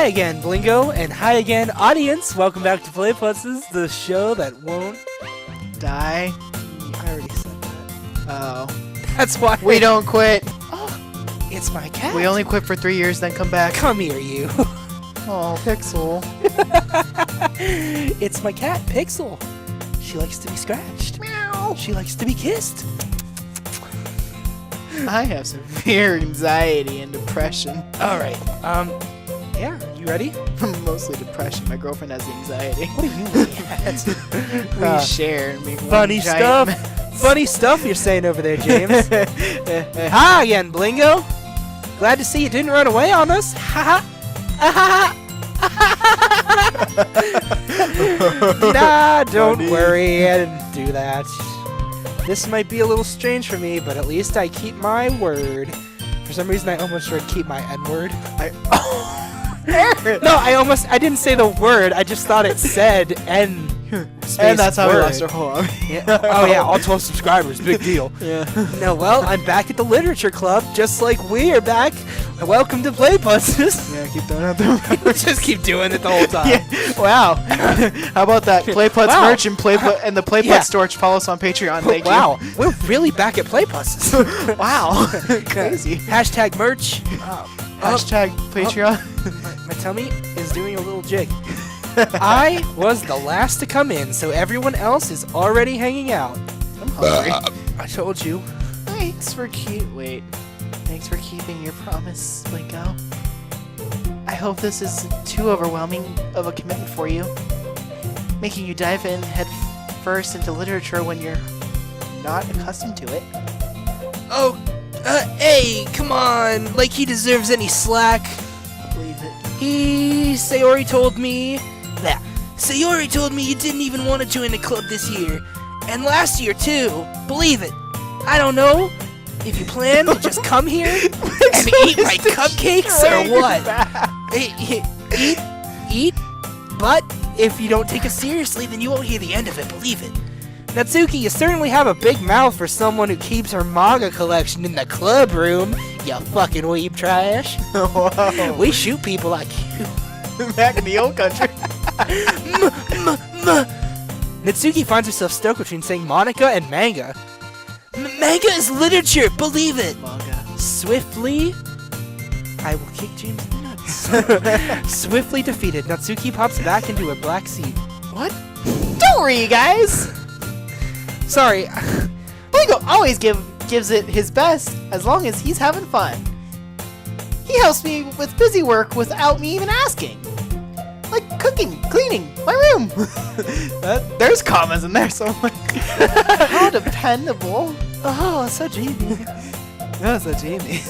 Hi again, Blingo, and hi again, audience. Welcome back to Play Putzs, the show that won't die. I already said that. Oh. That's why We don't quit. Oh, it's my cat. We only quit for 3 years, then come back. Come here, you. Oh, Pixel. It's my cat, Pixel. She likes to be scratched. Meow. She likes to be kissed. I have severe anxiety and depression. Alright, yeah, you ready? Mostly depression. My girlfriend has anxiety. What do you mean? We share and make funny one giant stuff. Funny stuff you're saying over there, James. Hi again, Blingo. Glad to see you didn't run away on us. Ha ha. Nah, don't worry. I didn't do that. This might be a little strange for me, but at least I keep my word. For some reason, I almost heard keep my N-word. No, I didn't say the word. I just thought it said N. And that's how word. we lost our whole army. Yeah. Oh yeah, all 12 subscribers, big deal. Yeah. No, well, I'm back at the literature club, just like we are back. Welcome to Play Putzs. Yeah, keep throwing out the Just keep doing it the whole time. Yeah. Wow. How about that? Play Putz Wow. merch and and the Play Putz Yeah. store. Follow us on Patreon. Thank Wow, we're really back at Play Putzs. you. Wow. Crazy. Hashtag merch. Hashtag Patreon. My tummy is doing a little jig. I was the last to come in, so everyone else is already hanging out. I'm hungry. I told you. Thanks for Thanks for keeping your promise, Blinko. I hope this isn't too overwhelming of a commitment for you, making you dive in head first into literature when you're not accustomed to it. Oh, hey, come on. Like he deserves any slack. Believe it. Sayori told me you didn't even want to join the club this year. And last year, too. Believe it. I don't know if you plan to just come here and eat my cupcakes or what. Eat, but if you don't take it seriously, then you won't hear the end of it, believe it. Natsuki, you certainly have a big mouth for someone who keeps her manga collection in the club room, you fucking weeb trash. Whoa. We shoot people like you. Back in the old country. Natsuki finds herself stuck between saying Monica and manga. Manga is literature, believe it! Manga. Swiftly, I will kick James in the nuts. Swiftly defeated, Natsuki pops back into a black seat. What? Don't worry, you guys. Sorry. Blingo always gives it his best as long as he's having fun. He helps me with busy work without me even asking. Like cooking, cleaning, my room. There's commas in there somewhere. How dependable. Oh, so Jamie. That's a Jamie.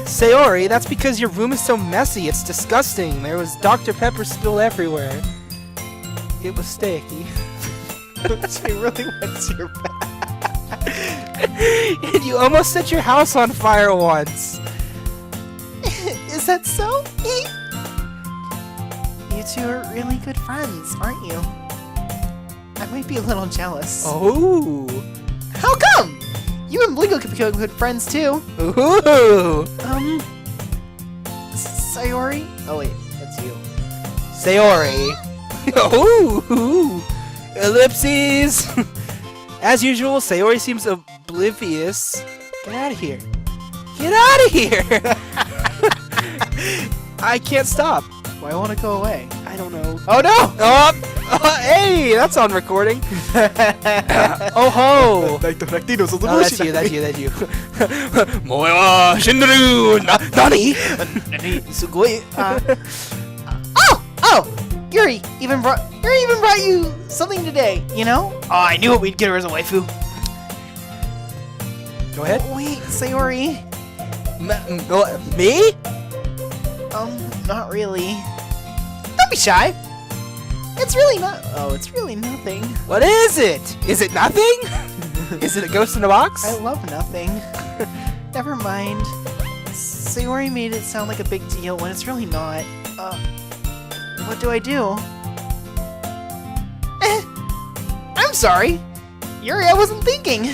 Sayori, that's because your room is so messy. It's disgusting. There was Dr. Pepper spilled everywhere. It was sticky. She really wants your back. And you almost set your house on fire once. Is that so? You two are really good friends, aren't you? I might be a little jealous. Oh. How come? You and Blingo could become good friends too. Ooh. Sayori? Oh wait, that's you. Sayori. Ooh. Ellipses. As usual, Sayori seems oblivious. Get out of here. Get out of here. I can't stop. Why won't it go away? I don't know. Oh no! Hey, that's on recording. Oh ho! Oh, that's you. Moe wa shinderu. Nani? Sugoi. Oh! Yuri even brought you something today, you know? Oh, I knew it. We'd get her as a waifu. Go ahead. Wait, Sayori. Me? Not really. Don't be shy. It's really not. Oh, it's really nothing. What is it? Is it nothing? Is it a ghost in a box? I love nothing. Never mind. Sayori made it sound like a big deal when it's really not. What do I do? I'm sorry. Yuri, I wasn't thinking.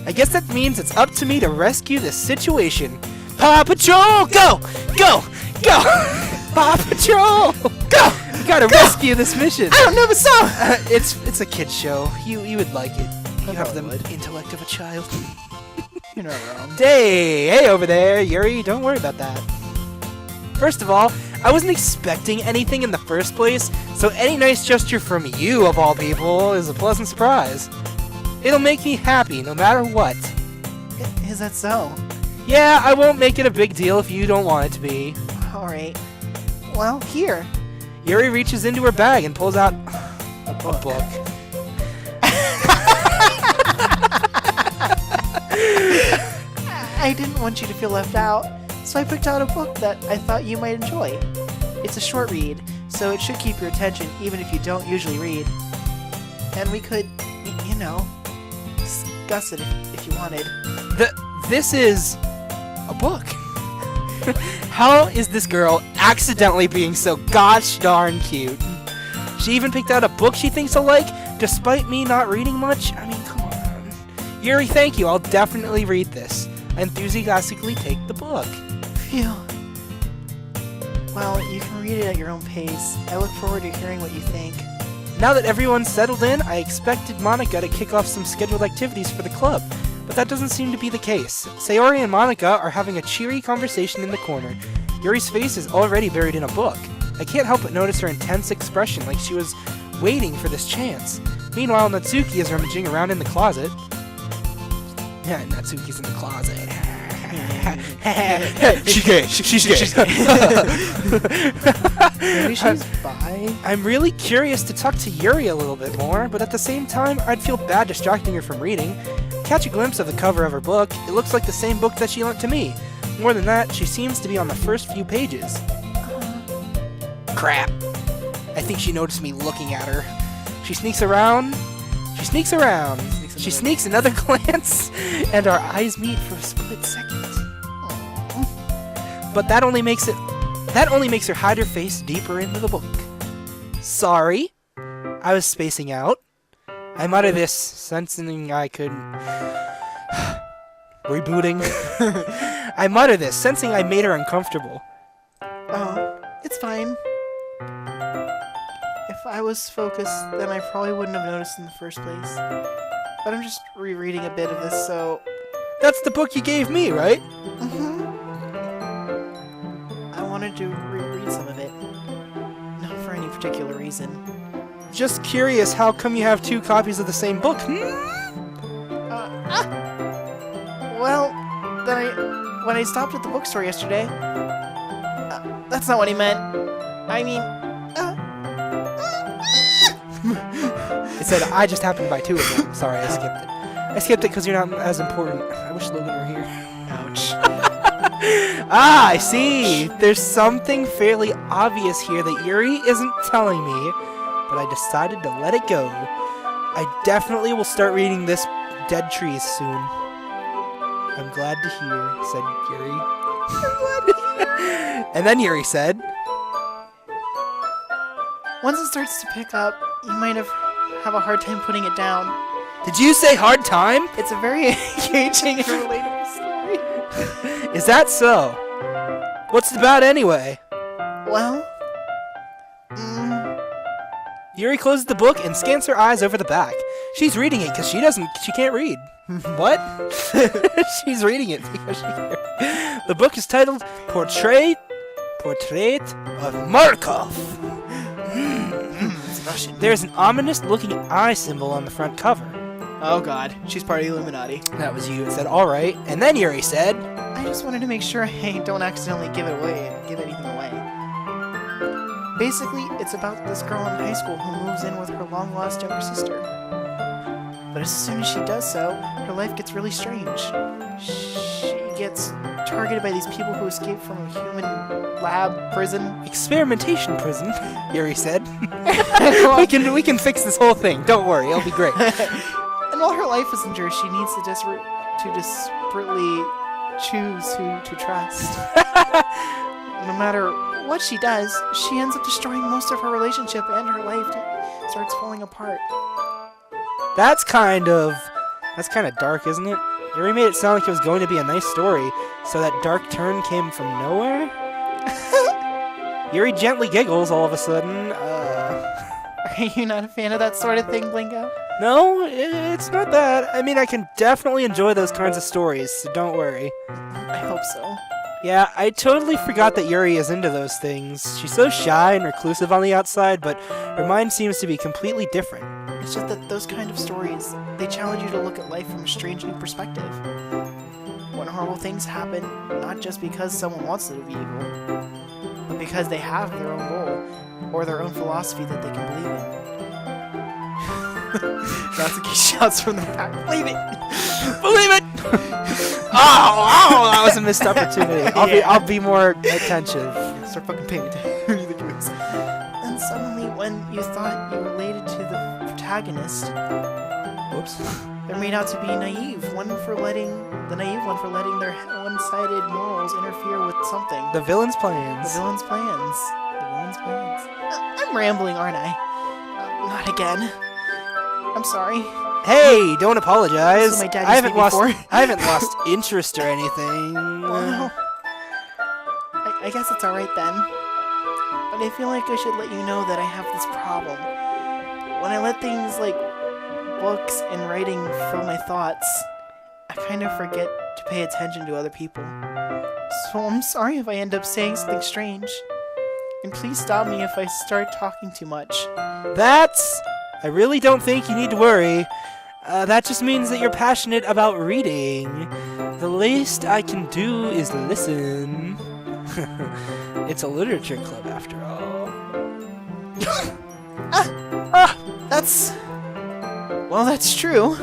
I guess that means it's up to me to rescue this situation. Paw Patrol, go! Go! Go! Paw Patrol! Go! You gotta rescue this mission. I don't know the song! It's a kid's show. You would like it. You have the probably would. intellect of a child. You're not wrong. Hey over there, Yuri. Don't worry about that. First of all, I wasn't expecting anything in the first place, so any nice gesture from you, of all people, is a pleasant surprise. It'll make me happy, no matter what. Is that so? Yeah, I won't make it a big deal if you don't want it to be. Alright. Well, here. Yuri reaches into her bag and pulls out a book. I didn't want you to feel left out, so I picked out a book that I thought you might enjoy. It's a short read, so it should keep your attention even if you don't usually read. And we could, you know, discuss it if you wanted. This is a book. How is this girl accidentally being so gosh darn cute? She even picked out a book she thinks I'll like, despite me not reading much? I mean, come on. Yuri, thank you. I'll definitely read this. I enthusiastically take the book. Phew. Well, you can read it at your own pace. I look forward to hearing what you think. Now that everyone's settled in, I expected Monica to kick off some scheduled activities for the club, but that doesn't seem to be the case. Sayori and Monica are having a cheery conversation in the corner. Yuri's face is already buried in a book. I can't help but notice her intense expression, like she was waiting for this chance. Meanwhile, Natsuki is rummaging around in the closet. Yeah, Natsuki's in the closet. She's gay. She's gay. Maybe she's bi? I'm really curious to talk to Yuri a little bit more, but at the same time, I'd feel bad distracting her from reading. Catch a glimpse of the cover of her book. It looks like the same book that she lent to me. More than that, she seems to be on the first few pages. Crap. I think she noticed me looking at her. She sneaks around. She sneaks another glance, and our eyes meet for a split second. But that only makes her hide her face deeper into the book. Sorry. I was spacing out. I mutter this, sensing I could... Rebooting. I mutter this, sensing I made her uncomfortable. Oh, it's fine. If I was focused, then I probably wouldn't have noticed in the first place. But I'm just rereading a bit of this, so... That's the book you gave me, right? Mm-hmm. I wanted to reread some of it. Not for any particular reason. Just curious, how come you have two copies of the same book? Well, when I stopped at the bookstore yesterday... that's not what he meant. I mean... It said, I just happened to buy two of them. Sorry, I skipped it. I skipped it because you're not as important. I wish Logan were here. Ouch. Ah, I see. There's something fairly obvious here that Yuri isn't telling me, but I decided to let it go. I definitely will start reading this Dead Trees soon. I'm glad to hear, said Yuri. And then Yuri said, Once it starts to pick up, you might have a hard time putting it down. Did you say hard time? It's a very engaging and relatable story. Is that so? What's it about anyway? Well, Yuri closes the book and scans her eyes over the back. She's reading it because she can't read. What? She's reading it because she can't read. The book is titled Portrait of Markov. There's an ominous-looking eye symbol on the front cover. oh god, she's part of the Illuminati. That was you. It said, all right. And then Yuri said, I just wanted to make sure I don't accidentally give anything away. Basically, it's about this girl in high school who moves in with her long-lost younger sister. But as soon as she does so, her life gets really strange. She gets targeted by these people who escaped from a human lab prison. experimentation prison, Yuri said. we can fix this whole thing. Don't worry, it'll be great. And while her life is injured, she needs to desperately choose who to trust. No matter what she does, she ends up destroying most of her relationship, and her life starts falling apart. That's kind of dark, isn't it? Yuri made it sound like it was going to be a nice story, so that dark turn came from nowhere? Yuri gently giggles all of a sudden. Are you not a fan of that sort of thing, Blinko? No, it's not that. I mean, I can definitely enjoy those kinds of stories, so don't worry. I hope so. Yeah, I totally forgot that Yuri is into those things. She's so shy and reclusive on the outside, but her mind seems to be completely different. It's just that those kind of stories, they challenge you to look at life from a strange new perspective. When horrible things happen, not just because someone wants them to be evil, but because they have their own goal, or their own philosophy that they can believe in. Natsuki shouts from the back, "Believe it! Believe it!" Oh, that was a missed opportunity. I'll be more attentive. Start fucking paying attention to the cues. And suddenly, when you thought you related to the protagonist, Whoops. there made out to be the naive one for letting their one-sided morals interfere with something. The villain's plans. The villain's plans. I'm rambling, aren't I? Not again. I'm sorry. Hey, don't apologize. This is what my dad used me before. I haven't lost interest or anything. Well, I guess it's alright then. But I feel like I should let you know that I have this problem. When I let things like books and writing fill my thoughts, I kind of forget to pay attention to other people. So I'm sorry if I end up saying something strange. And please stop me if I start talking too much. I really don't think you need to worry. That just means that you're passionate about reading. The least I can do is listen. It's a literature club after all. That's true.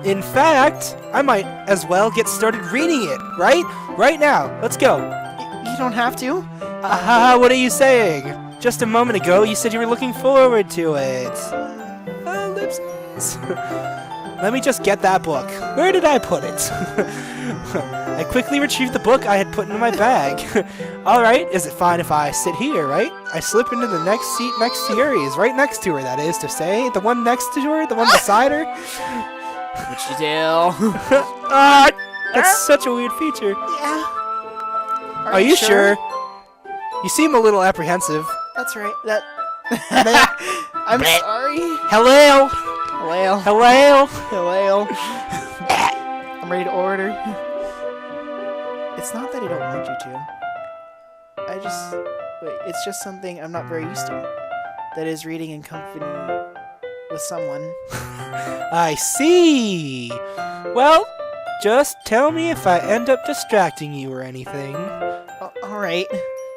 In fact, I might as well get started reading it, right? Right now. Let's go. You don't have to. What are you saying? Just a moment ago, you said you were looking forward to it. Ellipses. Let me just get that book. Where did I put it? I quickly retrieved the book I had put in my bag. Alright, is it fine if I sit here, right? I slip into the next seat next to Yuri's, right next to her, that is to say. The one next to her, the one beside her. What you do? That's such a weird feature. Yeah. Are you sure? You seem a little apprehensive. That's right. I'm sorry. Hello? Hello. Hello? Hello. I'm ready to order. It's not that I don't want you to. It's just something I'm not very used to. That is reading in company with someone. I see. Well, just tell me if I end up distracting you or anything. Alright.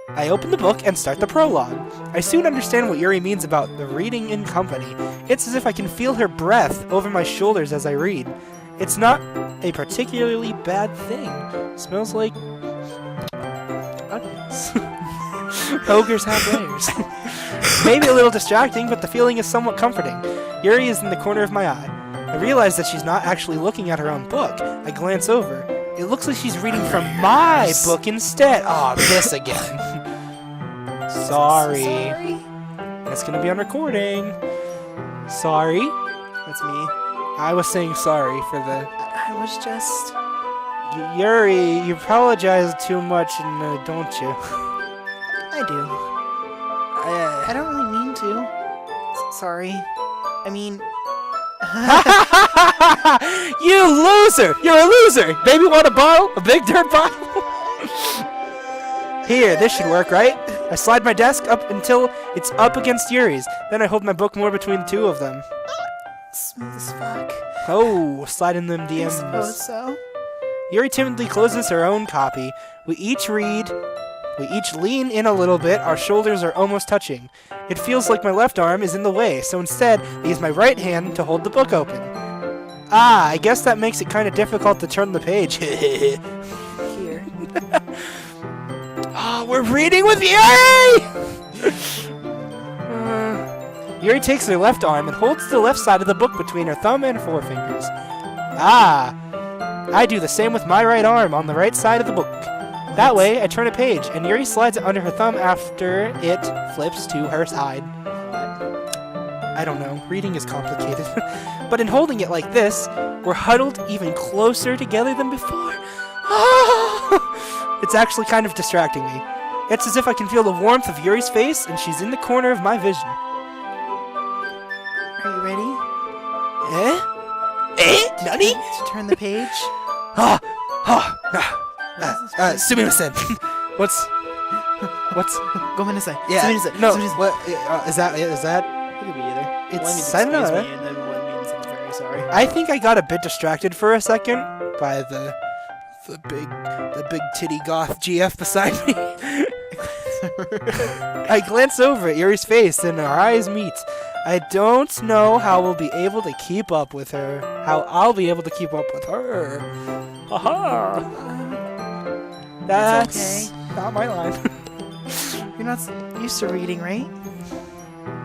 I open the book and start the prologue. I soon understand what Yuri means about the reading in company. It's as if I can feel her breath over my shoulders as I read. It's not a particularly bad thing. Smells like onions. Ogres have layers. Maybe a little distracting, but the feeling is somewhat comforting. Yuri is in the corner of my eye. I realize that she's not actually looking at her own book. I glance over. It looks like she's reading from my book instead. Aw, this again. Sorry. That's gonna be on recording. Sorry. That's me. I was saying sorry for the... I was just... Yuri, you apologize too much, don't you? I do. I don't really mean to. Sorry. I mean... You loser! You're a loser! Baby want a bottle? A big dirt bottle? Here, this should work, right? I slide my desk up until it's up against Yuri's. Then I hold my book more between the two of them. Smooth as fuck. Oh, slide in them I DMs. suppose so. Yuri timidly closes her own copy. We each read. We each lean in a little bit. Our shoulders are almost touching. It feels like my left arm is in the way, so instead, I use my right hand to hold the book open. I guess that makes it kind of difficult to turn the page. Here. Oh, we're reading with Yuri! Yuri takes her left arm and holds the left side of the book between her thumb and forefingers. I do the same with my right arm on the right side of the book. That way, I turn a page, and Yuri slides it under her thumb after it flips to her side. I don't know, reading is complicated. But in holding it like this, we're huddled even closer together than before. It's actually kind of distracting me. It's as if I can feel the warmth of Yuri's face, and she's in the corner of my vision. Are you ready? Nani? To turn the page? Sumimasen. What's... Go inside. Yeah, Sumimasen. no, Sumimasen. what, is that... It could be either. It's- One means I don't know. excuse me, and then one means I'm very sorry. I think I got a bit distracted for a second by the big titty goth GF beside me. I glance over at Yuri's face and our eyes meet. I don't know how we'll be able to keep up with her. How I'll be able to keep up with her. Haha. That's okay. not my line. You're not used to reading, right?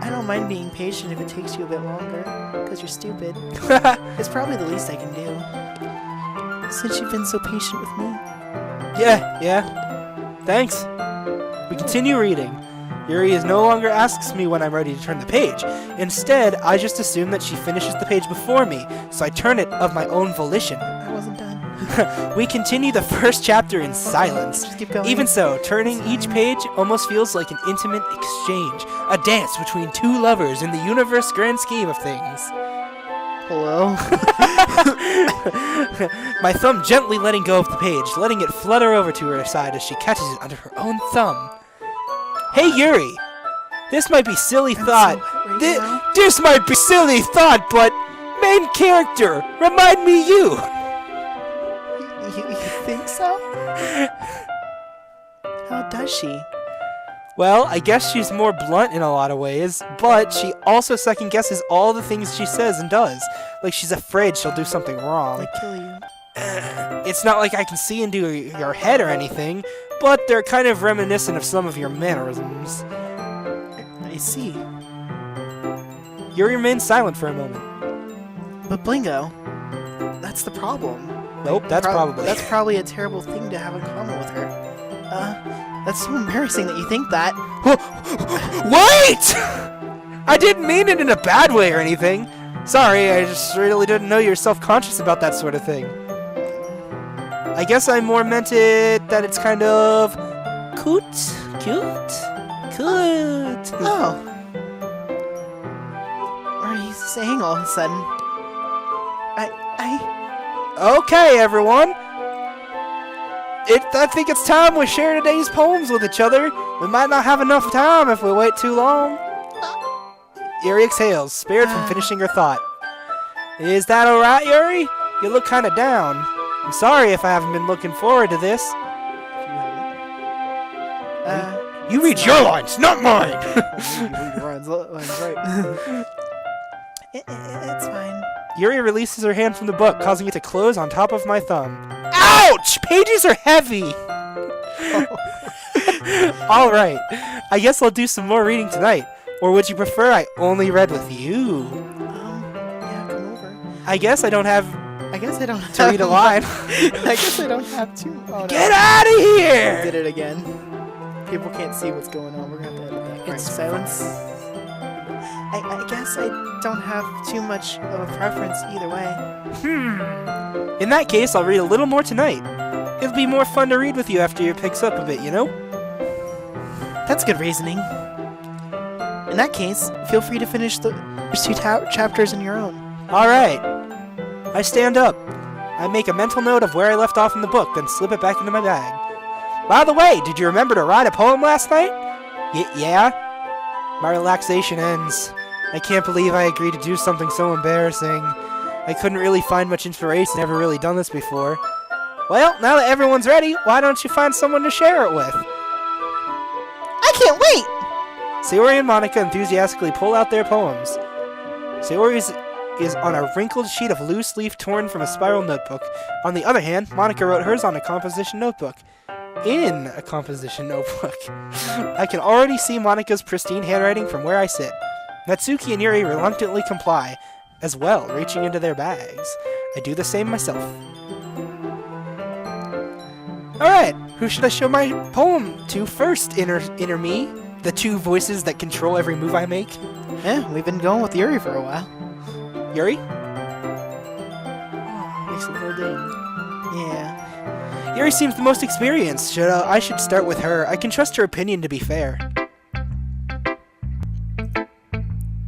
I don't mind being patient if it takes you a bit longer, because you're stupid. It's probably the least I can do. Since you've been so patient with me. Yeah. Thanks. We continue reading. Yuri no longer asks me when I'm ready to turn the page. Instead, I just assume that she finishes the page before me, so I turn it of my own volition. I wasn't done. We continue the first chapter in silence. Just keep going. Even so, turning each page almost feels like an intimate exchange, a dance between two lovers in the universe grand scheme of things. Hello? My thumb gently letting go of the page, letting it flutter over to her side as she catches it under her own thumb. Hey Yuri! This might be silly thought. This might be silly thought, but main character, remind me you! You think so? How does she? Well, I guess she's more blunt in a lot of ways, but she also second guesses all the things she says and does. Like she's afraid she'll do something wrong. Like kill you. It's not like I can see into your head or anything, but they're kind of reminiscent of some of your mannerisms. I see. Yuri remains silent for a moment. But Blingo, that's the problem. Nope, that's That's probably a terrible thing to have in common with her. That's so embarrassing that you think that. Wait! I didn't mean it in a bad way or anything. Sorry, I just really didn't know you're self-conscious about that sort of thing. I guess I more meant it that it's kind of... cute? Oh. What are you saying all of a sudden? Okay, everyone. I think it's time we share today's poems with each other. We might not have enough time if we wait too long. Yuri exhales, spared from finishing her thought. Is that alright, Yuri? You look kinda down. I'm sorry if I haven't been looking forward to this. You read your lines, not mine! You read your lines right. It's fine. Yuri releases her hand from the book, causing it to close on top of my thumb. Ouch! Pages are heavy! Alright, I guess I'll do some more reading tonight. Or would you prefer I only read with you? Yeah, come over. I guess I don't have to read a line. I guess I don't have to. Oh, no. Get out of I here! did it again. People can't see what's going on. We're gonna have to edit that. It's silence. I guess I don't have too much of a preference either way. In that case, I'll read a little more tonight. It'll be more fun to read with you after it picks up a bit, you know? That's good reasoning. In that case, feel free to finish the first two chapters on your own. Alright. I stand up. I make a mental note of where I left off in the book, then slip it back into my bag. By the way, did you remember to write a poem last night? Yeah? My relaxation ends. I can't believe I agreed to do something so embarrassing. I couldn't really find much inspiration, never really done this before. Well, now that everyone's ready, why don't you find someone to share it with? I can't wait! Sayori and Monica enthusiastically pull out their poems. Sayori's is on a wrinkled sheet of loose leaf torn from a spiral notebook. On the other hand, Monica wrote hers on a composition notebook. In a composition notebook. I can already see Monica's pristine handwriting from where I sit. Natsuki and Yuri reluctantly comply, as well, reaching into their bags. I do the same myself. Alright, who should I show my poem to first, inner me? The two voices that control every move I make? Yeah, we've been going with Yuri for a while. Yuri? Makes a little ding. Yeah. Yuri seems the most experienced. I should start with her. I can trust her opinion to be fair.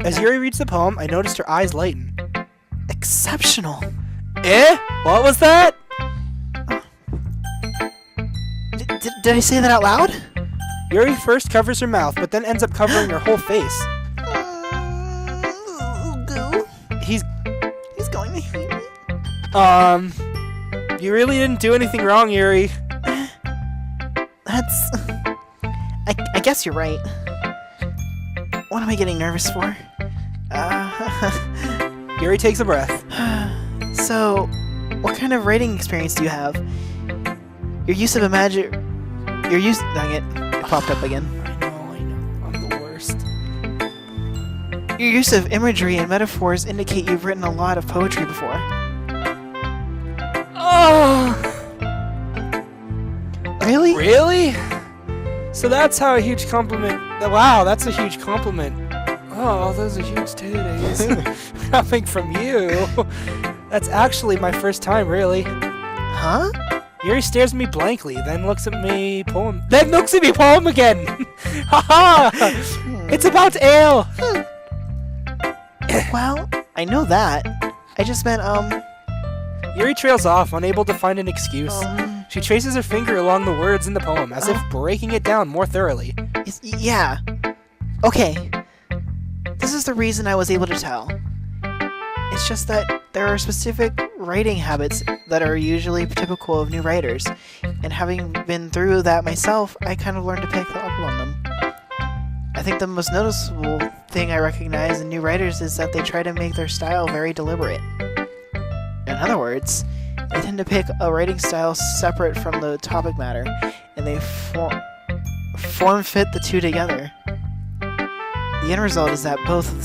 As Yuri reads the poem, I noticed her eyes lighten. Exceptional. Eh? What was that? Did I say that out loud? Yuri first covers her mouth, but then ends up covering her whole face. He's going to hate me. You really didn't do anything wrong, Yuri. That's... I guess you're right. What am I getting nervous for? Yuri takes a breath. So, what kind of writing experience do you have? Your use of Your use... Dang it. It popped up again. I know. I'm the worst. Your use of imagery and metaphors indicate you've written a lot of poetry before. Oh! Really? Really? So that's how a huge compliment... Wow, that's a huge compliment. Oh, those are huge titties. Coming from you. That's actually my first time, really. Huh? Yuri stares at me blankly, then looks at me poem. Then looks at me poem again! Haha! It's about ale! Well, I know that. I just meant, Yuri trails off, unable to find an excuse. She traces her finger along the words in the poem, as if breaking it down more thoroughly. Yeah. Okay. This is the reason I was able to tell. It's just that there are specific writing habits that are usually typical of new writers, and having been through that myself, I kind of learned to pick up on them. I think the most noticeable thing I recognize in new writers is that they try to make their style very deliberate. In other words, they tend to pick a writing style separate from the topic matter, and they form fit the two together. The end result is that both the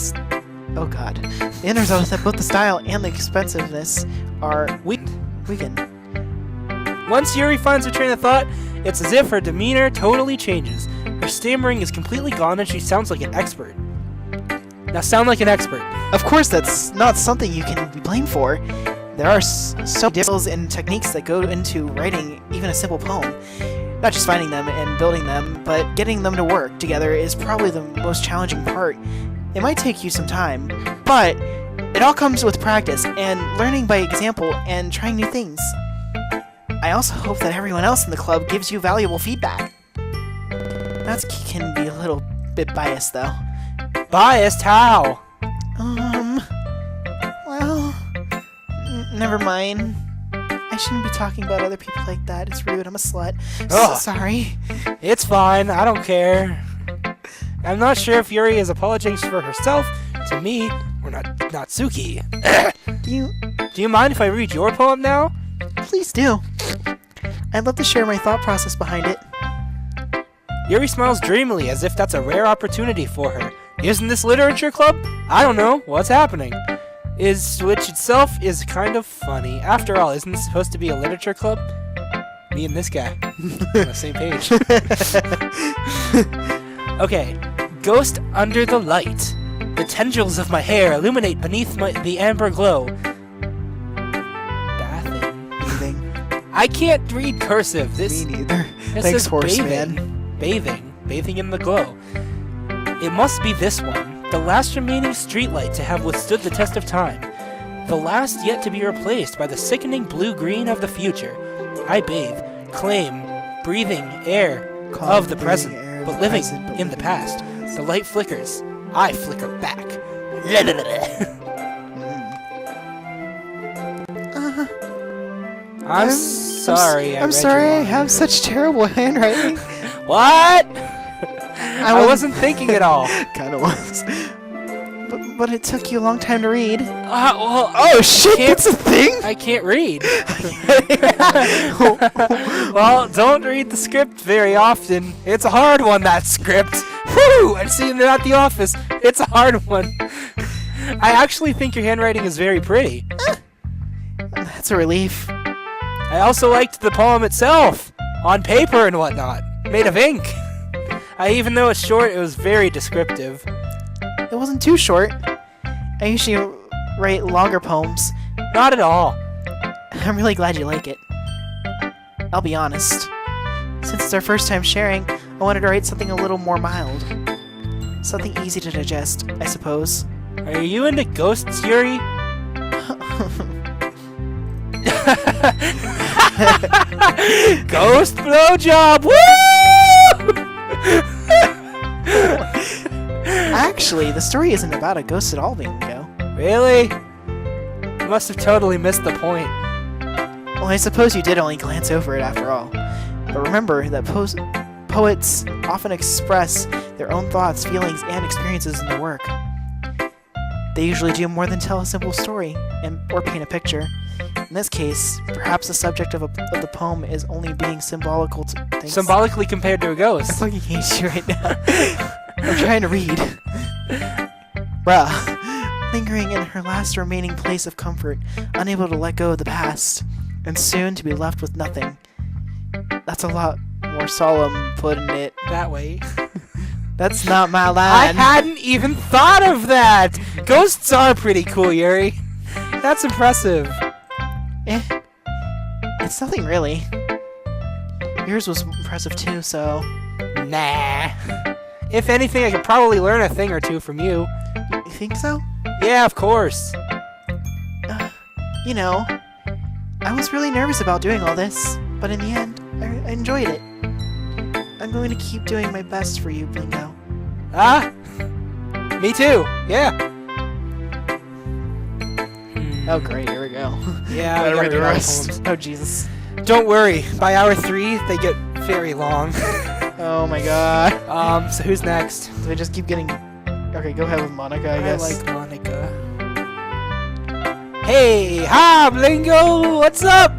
style and the expensiveness are weakened. Once Yuri finds her train of thought, it's as if her demeanor totally changes. Her stammering is completely gone and she sounds like an expert. Now sound like an expert. Of course, that's not something you can be blamed for. There are so many skills and techniques that go into writing even a simple poem. Not just finding them and building them, but getting them to work together is probably the most challenging part. It might take you some time, but it all comes with practice and learning by example and trying new things. I also hope that everyone else in the club gives you valuable feedback. That can be a little bit biased, though. Biased? How? Well, never mind. I shouldn't be talking about other people like that. It's rude. I'm a slut. Sorry. It's fine. I don't care. I'm not sure if Yuri is apologizing for herself, to me, or Natsuki. Do you mind if I read your poem now? Please do. I'd love to share my thought process behind it. Yuri smiles dreamily as if that's a rare opportunity for her. Isn't this literature club? I don't know. What's happening? Which itself is kind of funny. After all, isn't this supposed to be a literature club? Me and this guy. On the same page. Okay. Ghost under the light. The tendrils of my hair illuminate beneath the amber glow. Bathing. I can't read cursive. Me neither. This Thanks, is horseman. Bathing in the glow. It must be this one, the last remaining streetlight to have withstood the test of time. The last yet to be replaced by the sickening blue-green of the future. I bathe, claim, breathing air of the present, but living in the past. The light flickers. I flicker back. I'm sorry. I'm sorry I have such terrible handwriting. What? I wasn't thinking at all. Kinda was. But it took you a long time to read. Oh shit, that's a thing? I can't read. Well, don't read the script very often. It's a hard one, that script. Whew! I've seen it at the office. It's a hard one. I actually think your handwriting is very pretty. That's a relief. I also liked the poem itself. On paper and whatnot. Made of ink. Even though it's short, it was very descriptive. It wasn't too short. I usually write longer poems. Not at all. I'm really glad you like it. I'll be honest. Since it's our first time sharing, I wanted to write something a little more mild. Something easy to digest, I suppose. Are you into ghosts, Yuri? Ghost blowjob! Woo! Actually, the story isn't about a ghost at all, Bingo. Really? You must have totally missed the point. Well, I suppose you did only glance over it after all. But remember that poets often express their own thoughts, feelings, and experiences in their work. They usually do more than tell a simple story or paint a picture. In this case, perhaps the subject of the poem is only being symbolical to things. Symbolically compared to a I ghost. fucking hate you right now. I'm trying to read. Bruh. Lingering in her last remaining place of comfort, unable to let go of the past, and soon to be left with nothing. That's a lot more solemn putting it That way. That's not my I line. hadn't even thought of that! Ghosts are pretty cool, Yuri. That's impressive. It's nothing really. Yours was impressive too, so... Nah. If anything, I could probably learn a thing or two from you. You think so? Yeah, of course. You know, I was really nervous about doing all this, but in the end, I enjoyed it. I'm going to keep doing my best for you, Blingo. Ah? Me too. Yeah. Oh great, here we go. Yeah, I Gotta gotta read the read all the rest. poems. Oh Jesus. Don't worry. By hour 3, they get very long. Oh my god. So who's next? Do I just keep getting... Okay, go ahead with Monica, I I guess. like Monica. Hey, hi, Blingo. What's up,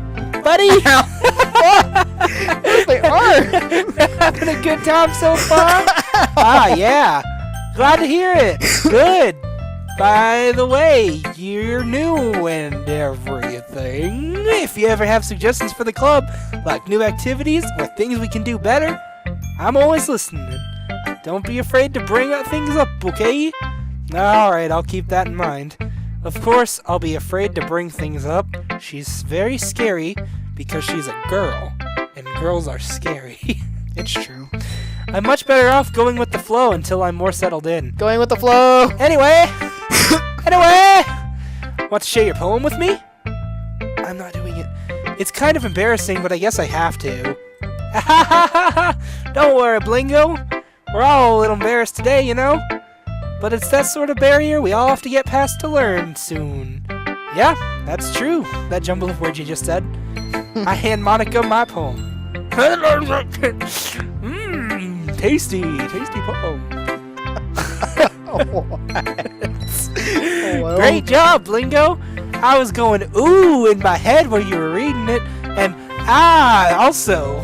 buddy? They are! Having a good time so far? Ah, yeah. Glad to hear it. Good. By the way, you're new and everything. If you ever have suggestions for the club, like new activities or things we can do better, I'm always listening. Don't be afraid to bring things up, okay? Alright, I'll keep that in mind. Of course, I'll be afraid to bring things up. She's very scary because she's a girl, and girls are scary. It's true. I'm much better off going with the flow until I'm more settled in. Going with the flow! Anyway, want to share your poem with me? I'm not doing it. It's kind of embarrassing, but I guess I have to. Don't worry, Blingo. We're all a little embarrassed today, you know? But it's that sort of barrier we all have to get past to learn soon. Yeah, that's true, that jumble of words you just said. I hand Monica my poem. Tasty poem. Well, Great job, Blingo. I was going ooh in my head while you were reading it, and also.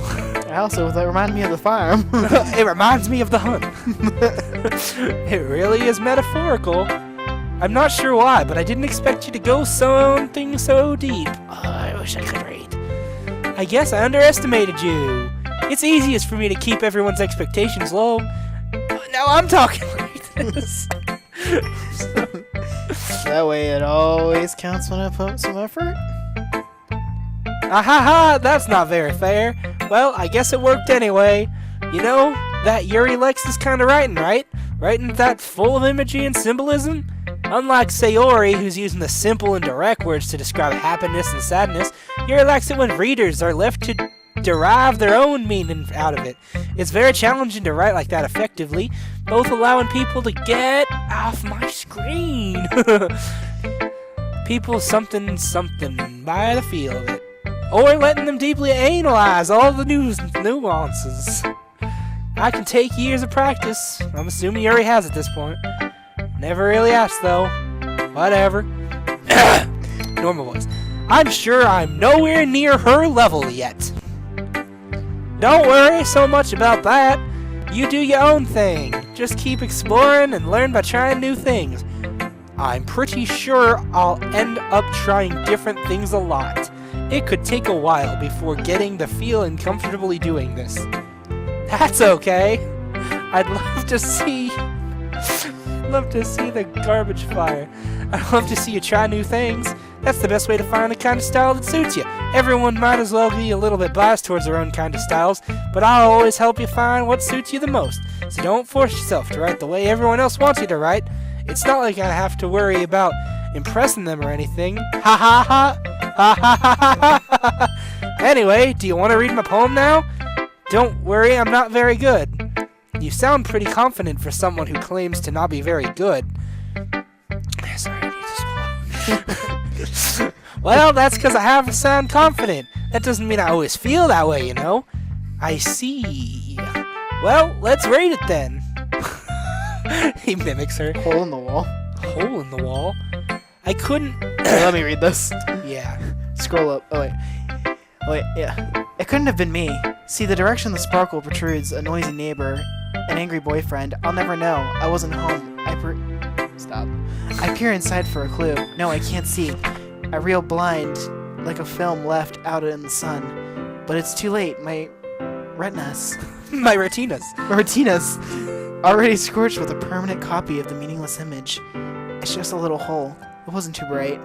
That reminded me of the farm. It reminds me of the hunt. It really is metaphorical. I'm not sure why, but I didn't expect you to go something so deep. I wish I could read. I guess I underestimated you. It's easiest for me to keep everyone's expectations low. Now I'm talking like this. That way it always counts when I put some effort. Ahaha, that's not very fair. Well, I guess it worked anyway. You know, that Yuri likes this kind of writing, right? Writing that's full of imagery and symbolism? Unlike Sayori, who's using the simple and direct words to describe happiness and sadness, Yuri likes it when readers are left to derive their own meaning out of it. It's very challenging to write like that effectively, both allowing people to get off my screen. People something by the feel of it. Or letting them deeply analyze all the nuances. I can take years of practice. I'm assuming Yuri has at this point. Never really asked, though. Whatever. Normal voice. I'm sure I'm nowhere near her level yet. Don't worry so much about that. You do your own thing. Just keep exploring and learn by trying new things. I'm pretty sure I'll end up trying different things a lot. It could take a while before getting the feel and comfortably doing this. That's okay. I'd love to see the garbage fire. I'd love to see you try new things. That's the best way to find the kind of style that suits you. Everyone might as well be a little bit biased towards their own kind of styles, but I'll always help you find what suits you the most. So don't force yourself to write the way everyone else wants you to write. It's not like I have to worry about impressing them or anything. Ha ha ha! Ha ha ha ha ha! Anyway, do you want to read my poem now? Don't worry, I'm not very good. You sound pretty confident for someone who claims to not be very good. Sorry, I need to swallow. Well, that's because I have to sound confident. That doesn't mean I always feel that way, you know? I see. Well, let's rate it then. He mimics her. Hole in the wall. Hole in the wall? I couldn't... Let me read this. Yeah. Scroll up. Oh, wait. Oh, wait, yeah. It couldn't have been me. See, the direction the sparkle protrudes, a noisy neighbor, an angry boyfriend, I'll never know. I wasn't home. Stop. I peer inside for a clue. No, I can't see. I reel blind, like a film left out in the sun. But it's too late. My retinas. My retinas. My retinas. Already scorched with a permanent copy of the meaningless image. It's just a little hole. It wasn't too bright.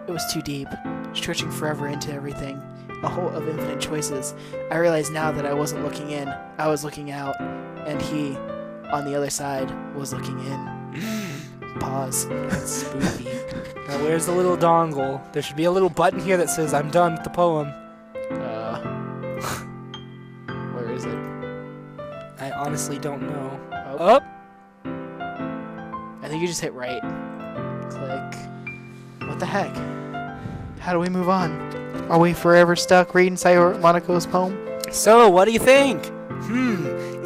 It was too deep, stretching forever into everything. A hole of infinite choices. I realize now that I wasn't looking in. I was looking out. And he, on the other side, was looking in. Pause. That's spooky. Now where's the little dongle? There should be a little button here that says I'm done with the poem. Where is it? I honestly don't know. Oh. Up. I think you just hit right. Click. What the heck? How do we move on? Are we forever stuck reading Sayori Monaco's poem? So, what do you think?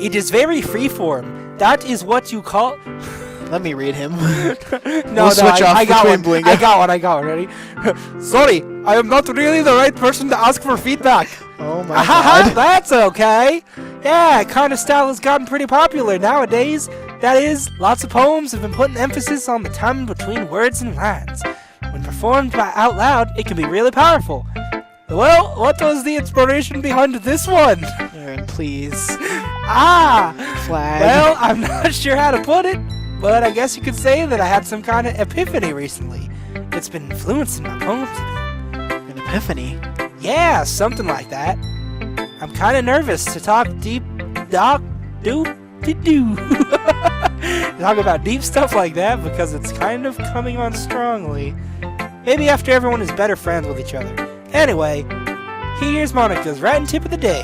It is very freeform. That is what you call... Let me read him. No, switch off I got one. between I got one. Ready? Sorry, I am not really the right person to ask for feedback. Oh my god. That's okay. Yeah, kind of style has gotten pretty popular nowadays. That is, lots of poems have been putting emphasis on the time between words and lines. When performed out loud, it can be really powerful. Well, what was the inspiration behind this one? Aaron, please. Flag. Well, I'm not sure how to put it, but I guess you could say that I had some kind of epiphany recently. It's been influencing my poems a bit. An epiphany? Yeah, something like that. I'm kind of nervous to talk talk about deep stuff like that because it's kind of coming on strongly. Maybe after everyone is better friends with each other. Anyway, here's Monica's writing tip of the day.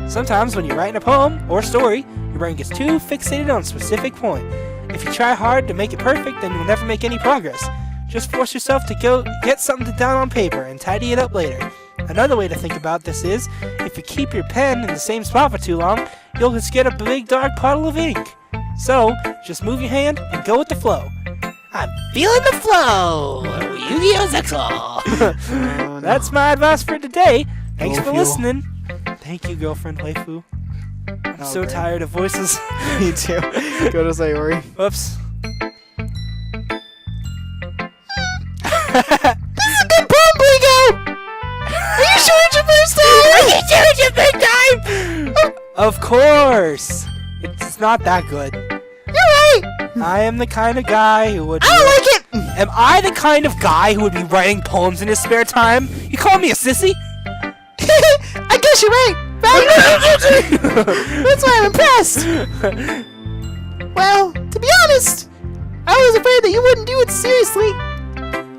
Sometimes when you're writing a poem or story, your brain gets too fixated on a specific point. If you try hard to make it perfect, then you'll never make any progress. Just force yourself to go get something down on paper and tidy it up later. Another way to think about this is, if you keep your pen in the same spot for too long, you'll just get a big dark puddle of ink. So, just move your hand and go with the flow. I'm feeling the flow! Yu-Gi-Oh! Zexal! That's my advice for today. Thanks for listening. Thank you, girlfriend waifu. I'm so tired of voices. Me too. Go to Sayori. Whoops. This is a good poem, Blingo! Are you sure it's your first time? Are you sure it's your first time? Of course. It's not that good. You're right. I am the kind of guy who would... I don't like it. Am I the kind of guy who would be writing poems in his spare time? You call me a sissy? I guess you're right. That's why I'm impressed. Well, to be honest, I was afraid that you wouldn't do it seriously.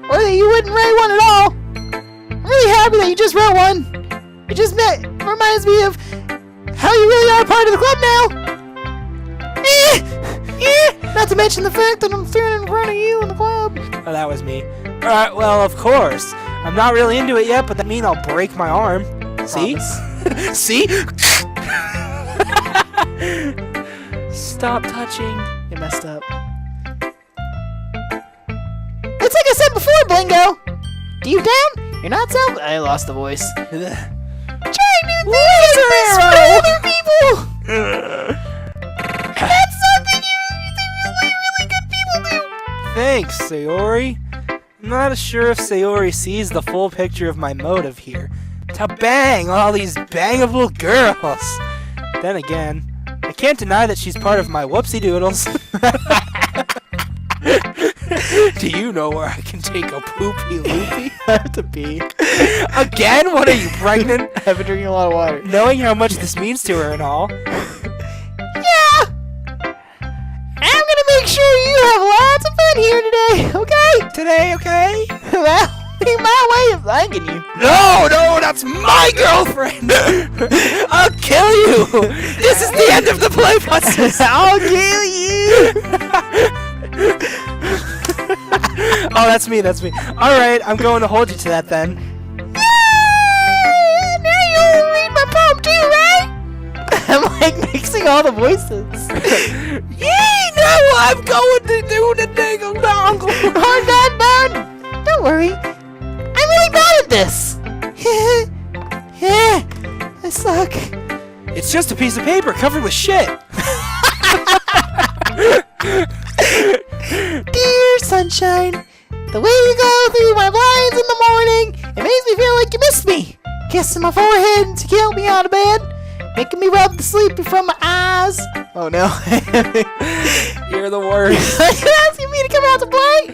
Or that you wouldn't write one at all. I'm really happy that you just wrote one. It just reminds me of how you really are part of the club now. Not to mention the fact that I'm standing in front of you in the club. Oh, that was me. Alright, well, of course. I'm not really into it yet, but that means I'll break my arm. See? See? Stop touching. You messed up. It's like I said before, Blingo. Deep down, you're not so... I lost the voice. Try new things for other people. That's something really good people do. Thanks, Sayori. I'm not sure if Sayori sees the full picture of my motive here. To bang all these bangable girls. Then again, I can't deny that she's part of my whoopsie doodles. Do you know where I can take a poopy loopy? I have to pee. Again? What are you, pregnant? I've been drinking a lot of water. Knowing how much this means to her and all. Yeah! I'm gonna make sure you have lots of fun here today, okay? Today, okay? Well, be my way of thanking you. No, that's my girlfriend! I'll kill you! This is the end of the play, Putzs! I'll kill you! Oh, that's me. Alright, I'm going to hold you to that then. Yeah! Now you'll read my poem too, right? I'm like mixing all the voices. Yay! Now I'm going to do the dingle dongle! Oh, no. Don't worry. I'm really bad at this. I suck. It's just a piece of paper covered with shit. Dear sunshine, the way you go through my blinds in the morning, it makes me feel like you missed me. Kissing my forehead to get me out of bed, making me rub the sleep from my eyes. Oh no. You're the worst. Are you asking me to come out to play?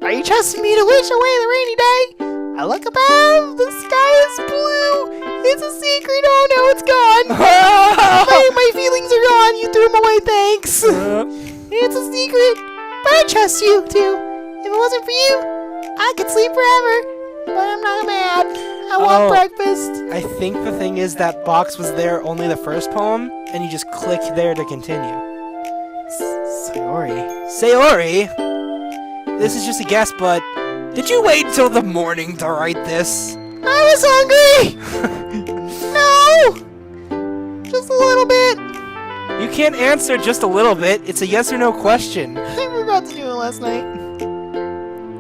Are you trusting me to wish away the rainy day? I look above, the sky is blue. It's a secret, oh no, it's gone. my feelings are gone, you threw them away, thanks. It's a secret, but I trust you too. If it wasn't for you, I could sleep forever. But I'm not mad. I want breakfast. I think the thing is that box was there only the first poem, and you just click there to continue. Sayori? This is just a guess, but did you wait until the morning to write this? I was hungry! No! Just a little bit. You can't answer just a little bit. It's a yes or no question. I forgot to do it last night.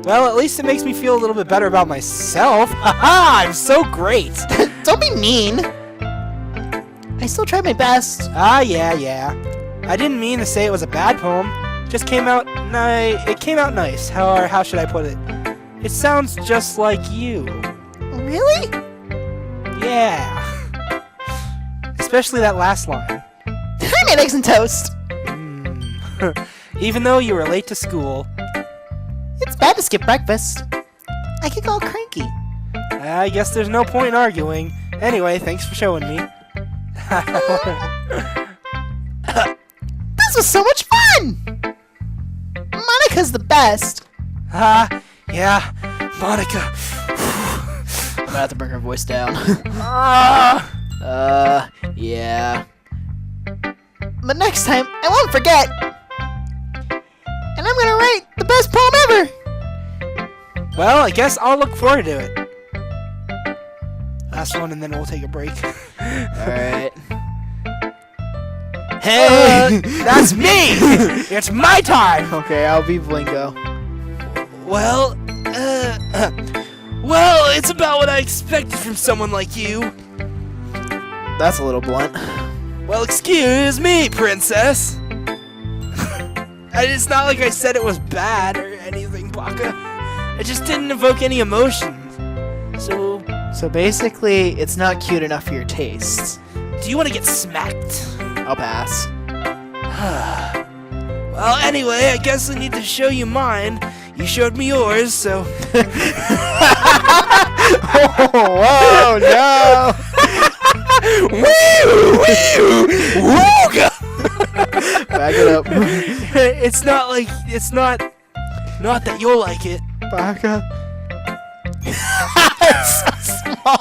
Well, at least it makes me feel a little bit better about myself. Haha, I'm so great. Don't be mean. I still tried my best. Yeah. I didn't mean to say it was a bad poem. Just came out it came out nice. How should I put it? It sounds just like you. Really? Yeah. Especially that last line. I made eggs and toast. Even though you were late to school. It's bad to skip breakfast. I get all cranky. I guess there's no point in arguing. Anyway, thanks for showing me. This was so much fun! Monica's the best. Yeah, Monica. I'm gonna have to bring her voice down. Yeah. But next time, I won't forget. And I'm gonna write the best poem ever. Well, I guess I'll look forward to it. Last one, and then we'll take a break. Alright. Hey, that's me! It's my time! Okay, I'll be Blingo. Well, it's about what I expected from someone like you. That's a little blunt. Well, excuse me, princess. It's not like I said it was bad or anything, Baka. It just didn't evoke any emotions. So basically, it's not cute enough for your tastes. Do you want to get smacked? I'll pass. Well, anyway, I guess I need to show you mine. You showed me yours, so... Oh, no! Woo! Wooga! Back it up. It's not that you'll like it. Back up. It's so small.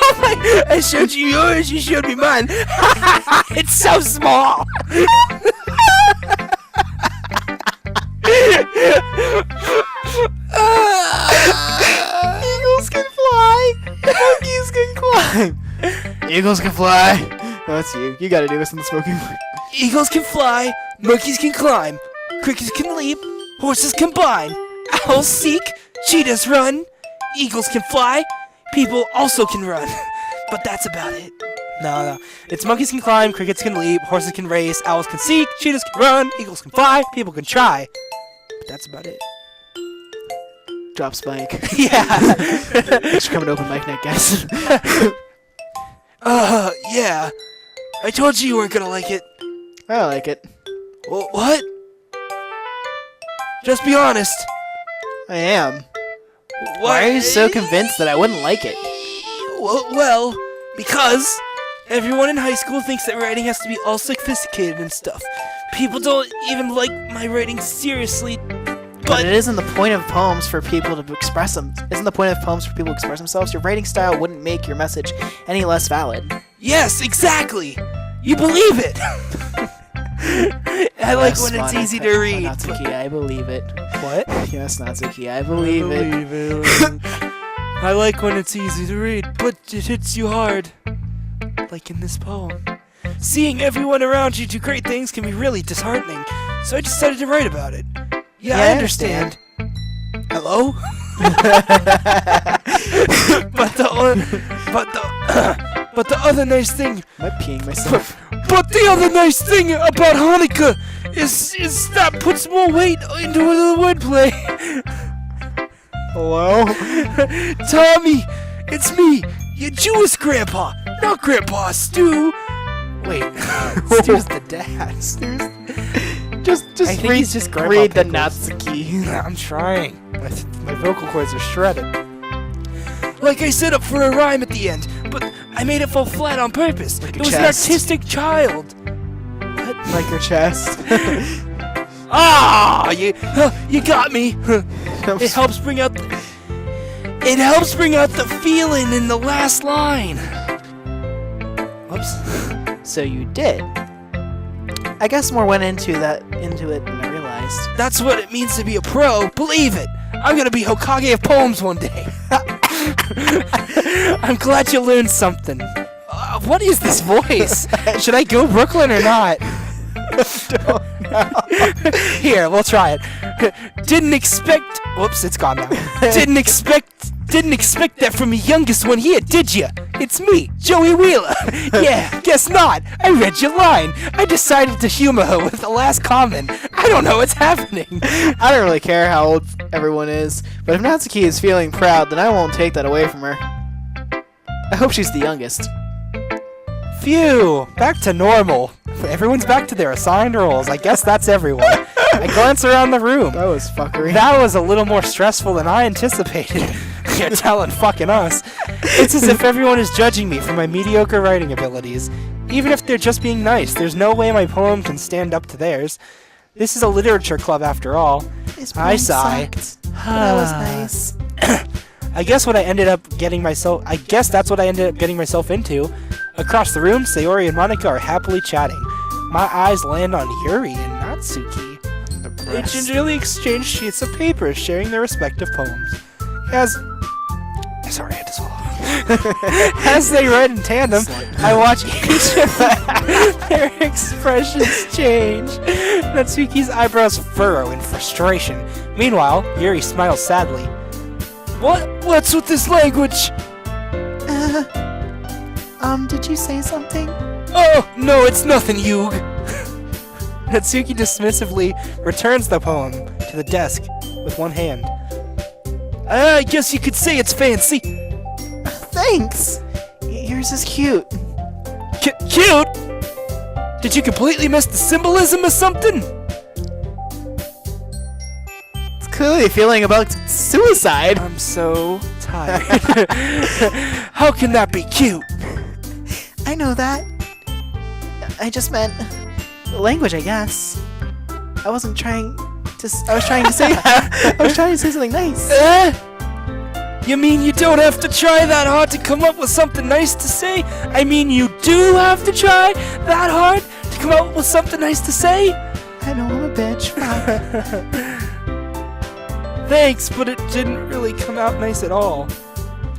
Oh my, I showed you yours, you showed me mine. It's so small. Eagles can fly. Monkeys can climb. Eagles can fly. Oh, that's you. You gotta do this in the smoking one. Eagles can fly, monkeys can climb, crickets can leap, horses combine, owls seek, cheetahs run, eagles can fly, people also can run. But that's about it. No. It's monkeys can climb, crickets can leap, horses can race, owls can seek, cheetahs can run, eagles can fly, people can try. But that's about it. Drop Spike. Yeah. Thanks for coming to open mic night, guys. Yeah. I told you you weren't gonna like it. I like it. What? Just be honest. I am. Why are you so convinced that I wouldn't like it? Well, because everyone in high school thinks that writing has to be all sophisticated and stuff. People don't even like my writing seriously. But it isn't the point of poems for people to express them. Isn't the point of poems for people to express themselves? Your writing style wouldn't make your message any less valid. Yes, exactly. You believe it. I like when it's easy to read. Natsuki, I believe it. What? Yes, Natsuki, I believe it. I like when it's easy to read, but it hits you hard. Like in this poem. Seeing everyone around you do great things can be really disheartening, so I decided to write about it. Yeah, I understand. Hello? but the other nice thing. Am I peeing myself? But the other nice thing about Hanukkah is that puts more weight into the wordplay. Hello? Tommy, it's me, your Jewish grandpa, not Grandpa Stu. Wait, Stu's the dad. Just read the Natsuki. I'm trying. My vocal cords are shredded. Like I set up for a rhyme at the end, but I made it fall flat on purpose. Like it was an artistic child. What? Like your chest. Ah, you got me. It helps bring out the feeling in the last line. Whoops. So you did. I guess more went into it than I realized. That's what it means to be a pro. Believe it. I'm gonna be Hokage of poems one day. I'm glad you learned something. What is this voice? Should I go Brooklyn or not? Don't know. Here, we'll try it. Didn't expect. Whoops, it's gone now. Didn't expect that from your youngest one here, did ya? It's me, Joey Wheeler. Yeah, guess not. I read your line. I decided to humor her with the last comment. I don't know what's happening. I don't really care how old everyone is, but if Natsuki is feeling proud, then I won't take that away from her. I hope she's the youngest. Phew, back to normal. Everyone's back to their assigned roles. I guess that's everyone. I glance around the room. That was fuckery. That was a little more stressful than I anticipated. You're telling fucking us. It's as if everyone is judging me for my mediocre writing abilities. Even if they're just being nice, there's no way my poem can stand up to theirs. This is a literature club after all. I sigh. That was nice. I guess that's what I ended up getting myself into. Across the room, Sayori and Monika are happily chatting. My eyes land on Yuri and Natsuki. They gingerly exchange sheets of paper, sharing their respective poems. Sorry, I had to swallow. As they write in tandem, I watch each of their expressions change. Natsuki's eyebrows furrow in frustration. Meanwhile, Yuri smiles sadly. What's with this language? Did you say something? Oh, no, it's nothing, Yug. Natsuki dismissively returns the poem to the desk with one hand. I guess you could say it's fancy. Thanks! Yours is cute. Cute? Did you completely miss the symbolism or something? It's clearly a feeling about suicide. I'm so tired. How can that be cute? I know that. I just meant the language, I guess. I was trying to say something nice. You mean you don't have to try that hard to come up with something nice to say? I mean you do have to try that hard to come up with something nice to say? I know I'm a bitch. Thanks, but it didn't really come out nice at all.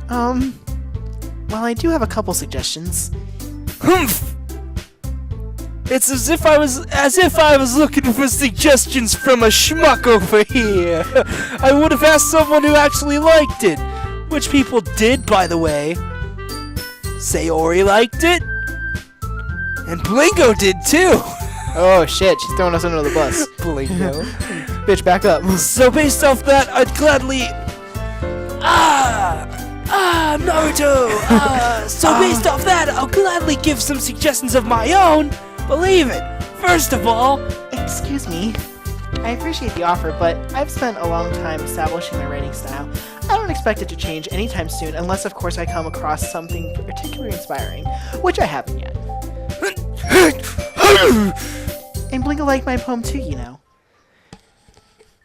Well, I do have a couple suggestions. Humph! It's as if I was looking for suggestions from a schmuck over here. I would have asked someone who actually liked it. Which people did, by the way. Sayori liked it. And Blingo did too. Oh shit, she's throwing us under the bus. Blingo. Bitch, back up. So based off that, I'd gladly... Naruto! So based off that, I'll gladly give some suggestions of my own. Believe it. First of all... Excuse me. I appreciate the offer, but I've spent a long time establishing my writing style. I don't expect it to change anytime soon, unless of course I come across something particularly inspiring, which I haven't yet. And Blingo liked my poem too, you know.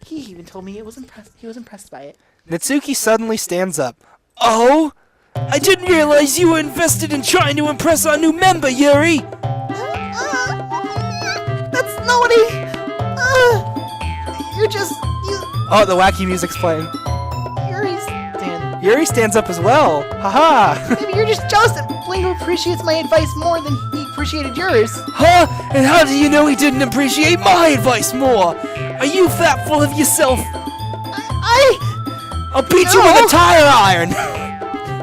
He even told me he was impressed by it. Natsuki suddenly stands up. Oh? I didn't realize you were invested in trying to impress our new member, Yuri! That's not what Oh, the wacky music's playing. Yuri stands up as well. Haha! Maybe you're just jealous that Blingo appreciates my advice more than he appreciated yours. Huh? And how do you know he didn't appreciate my advice more? Are you that full of yourself? I'll beat you with a tire iron!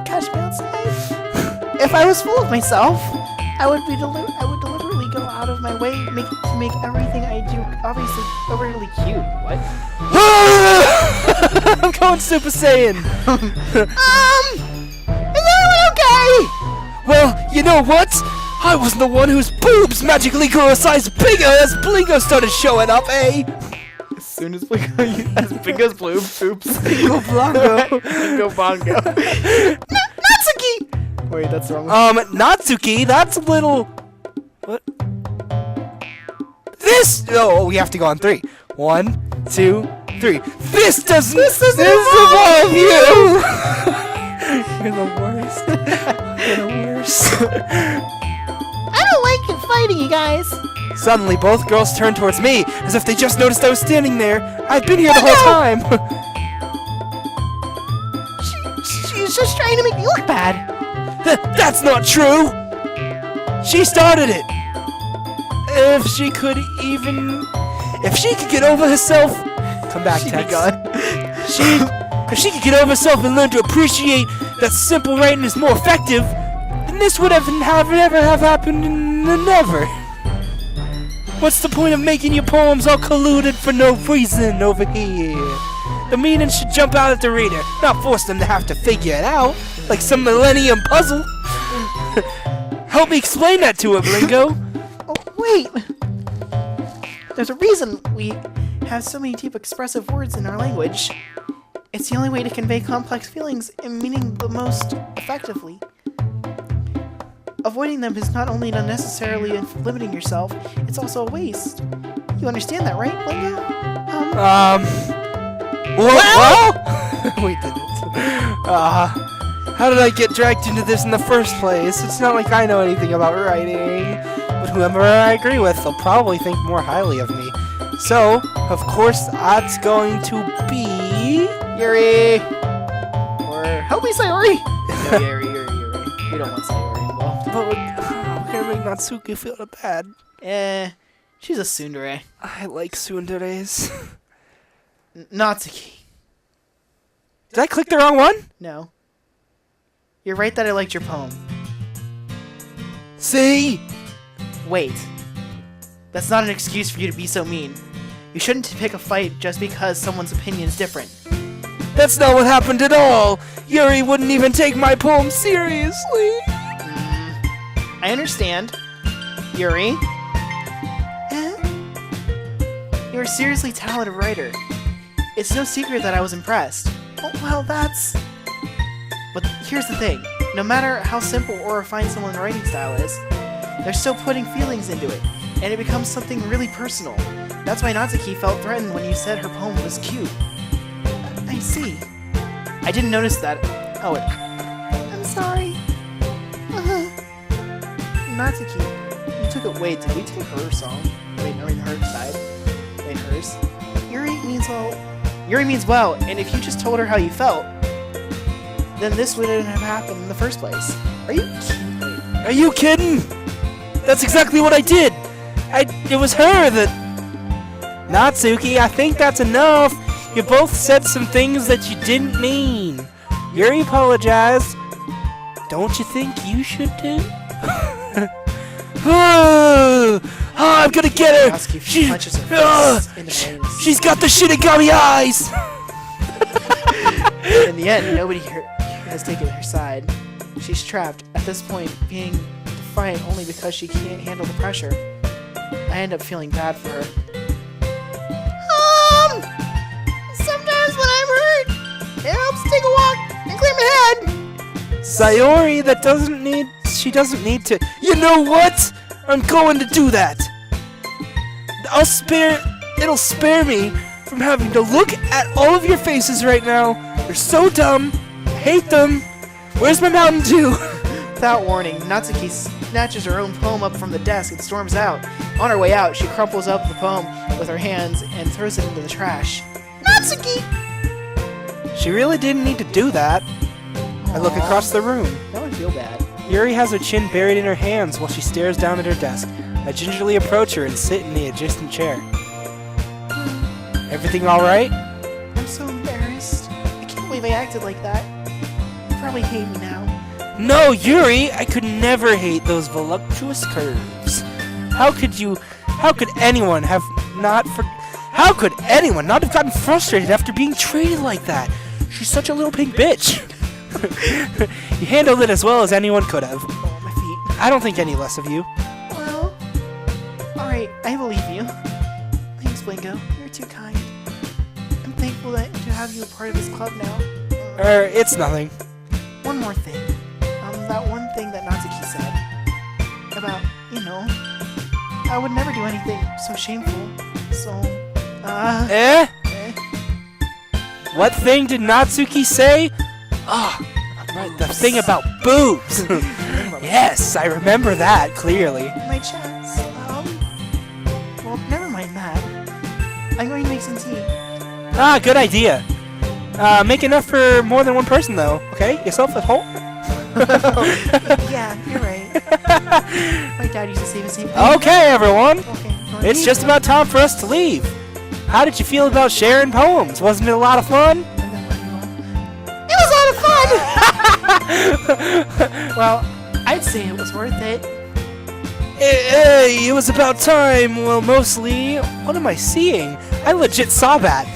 Catch me outside. If I was full of myself, I would deliberately go out of my way to make everything I do obviously overly cute. What? I'm going Super Saiyan! Is everyone okay? Well, you know what? I was the one whose boobs magically grew a size bigger as Blingo started showing up, eh? As soon as Blingo's boobs, oops. Blingo Blanco. Blingo Bongo. Natsuki! Wait, that's the wrong one. Natsuki, that's a little... What? This... Oh, we have to go on 3. 1, 2, 3. This doesn't involve you! You're the worst. You're the worst. I don't like fighting, you guys. Suddenly, both girls turned towards me, as if they just noticed I was standing there. I've been here the whole time. She's just trying to make me look bad. That's not true! She started it! If she could get over herself... Come back, Tex. If she could get over herself and learn to appreciate that simple writing is more effective, then this would never have happened never. What's the point of making your poems all colluded for no reason over here? The meaning should jump out at the reader, not force them to have to figure it out, like some millennium puzzle. Help me explain that to her, Blingo. Oh, wait. There's a reason we have so many deep expressive words in our language. It's the only way to convey complex feelings and meaning the most effectively. Avoiding them is not only unnecessarily limiting yourself, it's also a waste. You understand that, right, Blingo? Well? Wait, did it? How did I get dragged into this in the first place? It's not like I know anything about writing. But whoever I agree with, they'll probably think more highly of me. So, of course, that's going to be... Yuri! Or help me, Sayori! No, Yuri. We don't want Sayori involved. But we're gonna make Natsuki feel bad. She's a tsundere. I like tsunderes. Natsuki. Did I click the wrong one? No. You're right that I liked your poem. See? Wait. That's not an excuse for you to be so mean. You shouldn't pick a fight just because someone's opinion is different. That's not what happened at all. Yuri wouldn't even take my poem seriously. I understand. Yuri. You're a seriously talented writer. It's no secret that I was impressed. Oh, well, that's... But here's the thing. No matter how simple or refined someone's writing style is, they're still putting feelings into it, and it becomes something really personal. That's why Natsuki felt threatened when you said her poem was cute. I see. I didn't notice that. Oh, I'm sorry. Natsuki, you took it. Wait, did we take her song? Wait, I mean her side. Wait, hers. Yuri means well, and if you just told her how you felt, then this wouldn't have happened in the first place. Are you kidding? Are you kidding? That's exactly what I did. It was her that... Natsuki, I think that's enough. You both said some things that you didn't mean. Yuri apologized. Don't you think you should too? I'm gonna get her. She's got the Shinigami eyes. In the end, nobody here has taken her side. She's trapped at this point, being defiant only because she can't handle the pressure. I end up feeling bad for her. Sayori, she doesn't need to. You know what? I'm going to do that. It'll spare me from having to look at all of your faces right now. They're so dumb. I hate them. Where's my Mountain Dew? Without warning, Natsuki snatches her own poem up from the desk and storms out. On her way out, she crumples up the poem with her hands and throws it into the trash. Natsuki! She really didn't need to do that. I look across the room. That would feel bad. Yuri has her chin buried in her hands while she stares down at her desk. I gingerly approach her and sit in the adjacent chair. Everything alright? I'm so embarrassed. I can't believe I acted like that. You probably hate me now. No, Yuri! I could never hate those voluptuous curves. How could anyone not have gotten frustrated after being treated like that? She's such a little pink bitch. You handled it as well as anyone could have. Oh, my feet. I don't think any less of you. Well, alright, I believe you. Thanks, Blingo. You're too kind. I'm thankful to have you a part of this club now. It's nothing. One more thing. That one thing that Natsuki said. About, I would never do anything so shameful. So, What thing did Natsuki say? Right, the thing about boobs. Yes, I remember that clearly. My chest. Well, never mind that. I'm going to make some tea. Good idea. Make enough for more than one person, though. Okay, yourself a whole. Yeah, you're right. My dad used to say the same thing. Okay, everyone. Okay, It's just about time for us to leave. How did you feel about sharing poems? Wasn't it a lot of fun? It was a lot of fun! Well, I'd say it was worth it. It was about time. Well, mostly. What am I seeing? I legit saw that.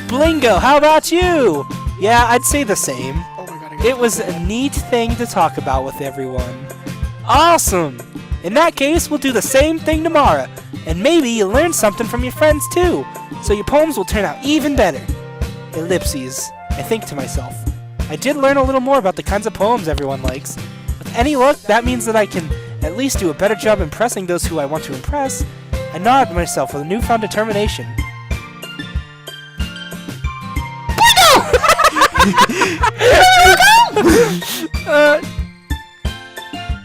Blingo, how about you? Yeah, I'd say the same. Oh my god. It was a neat thing to talk about with everyone. Awesome! In that case, we'll do the same thing tomorrow. And maybe you'll learn something from your friends too. So your poems will turn out even better. Ellipses. I think to myself. I did learn a little more about the kinds of poems everyone likes. With any luck, that means that I can at least do a better job impressing those who I want to impress. I nod myself with a newfound determination.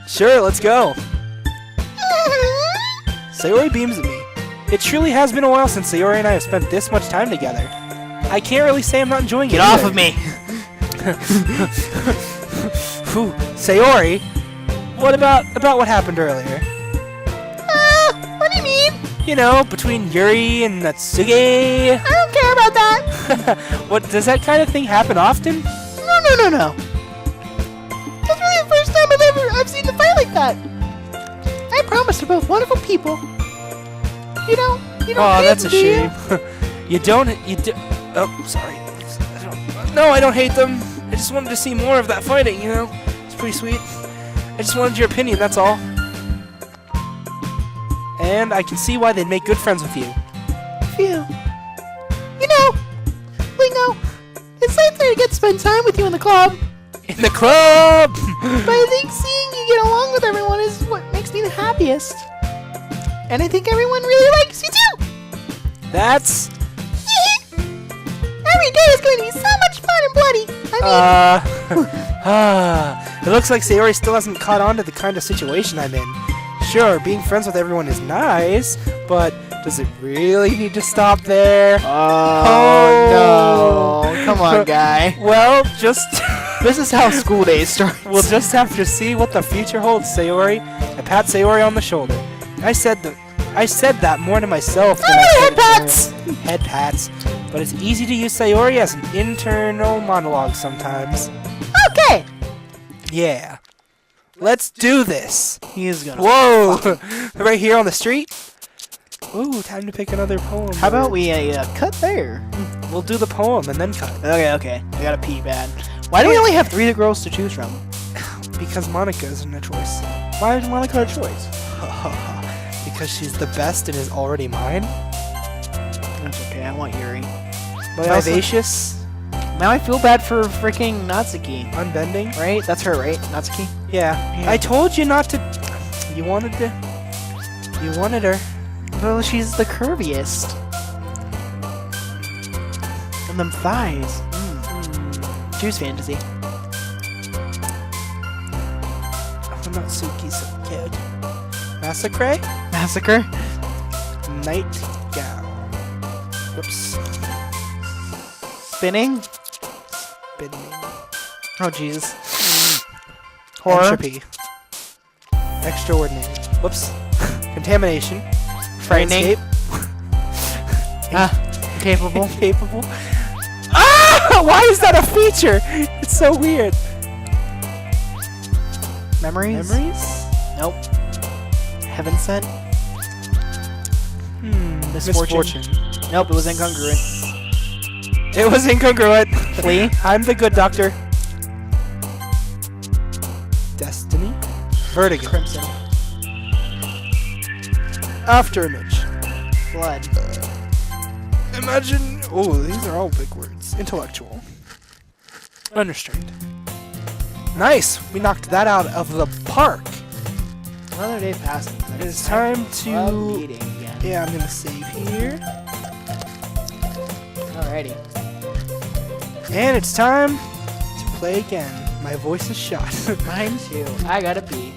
Sure, let's go. Sayori beams at me. It truly has been a while since Sayori and I have spent this much time together. I can't really say I'm not enjoying it. Get off of me! Whew, Sayori, what about what happened earlier? What do you mean? You know, between Yuri and Natsuki. I don't care about that! What, does that kind of thing happen often? No. That's really the first time I've seen the fight like that. I promise they're both wonderful people. You don't Oh, hate that's a them, do you? shame. You do. Oh, sorry. No, I don't hate them. I just wanted to see more of that fighting, you know? It's pretty sweet. I just wanted your opinion, that's all. And I can see why they'd make good friends with you. Phew. Blingo, it's nice that I get to spend time with you in the club. In the club! But I think seeing you get along with everyone is what makes me the happiest. And I think everyone really likes you too! That's... Every day is going to be so much fun and bloody! It looks like Sayori still hasn't caught on to the kind of situation I'm in. Sure, being friends with everyone is nice, but does it really need to stop there? Oh no! Come on, guy. Well, just... This is how school days start. We'll just have to see what the future holds, Sayori. I pat Sayori on the shoulder. I said that more to myself than I said head pats! to her. Head pats. But it's easy to use Sayori as an internal monologue sometimes. Okay! Yeah. Let's do this. He is gonna... Whoa! Right here on the street? Ooh, time to pick another poem. How about we cut there? We'll do the poem and then cut. Okay. I gotta pee bad. Why do we only have 3 girls to choose from? Because Monica isn't a choice. Why is Monica a choice? Because she's the best and is already mine. That's okay, I want Yuri. Vivacious. Now I feel bad for freaking Natsuki. Unbending. Right? That's her, right? Natsuki? Yeah. I told you not to. You wanted to. You wanted her. Well, she's the curviest. And them thighs. Choose fantasy. Oh, Natsuki's so cute. Massacre? Massacre? Nightgown. Whoops. Spinning? Spinning. Oh, Jesus. Horror? Entropy. Extraordinary. Whoops. Contamination. Frightening? Capable? Capable. Ah! Why is that a feature? It's so weird. Memories? Memories? Nope. Heaven sent? Misfortune. Nope, it was incongruent. It was incongruent. Flea? I'm the good doctor. Destiny. Vertigo. Crimson. After image. Blood. Imagine. Oh, these are all big words. Intellectual. Unrestrained. Nice. We knocked that out of the park. Another day passes. It's time to. Eating again. Yeah, I'm gonna save here. Alrighty. And it's time to play again. My voice is shot. Mine too. I gotta pee.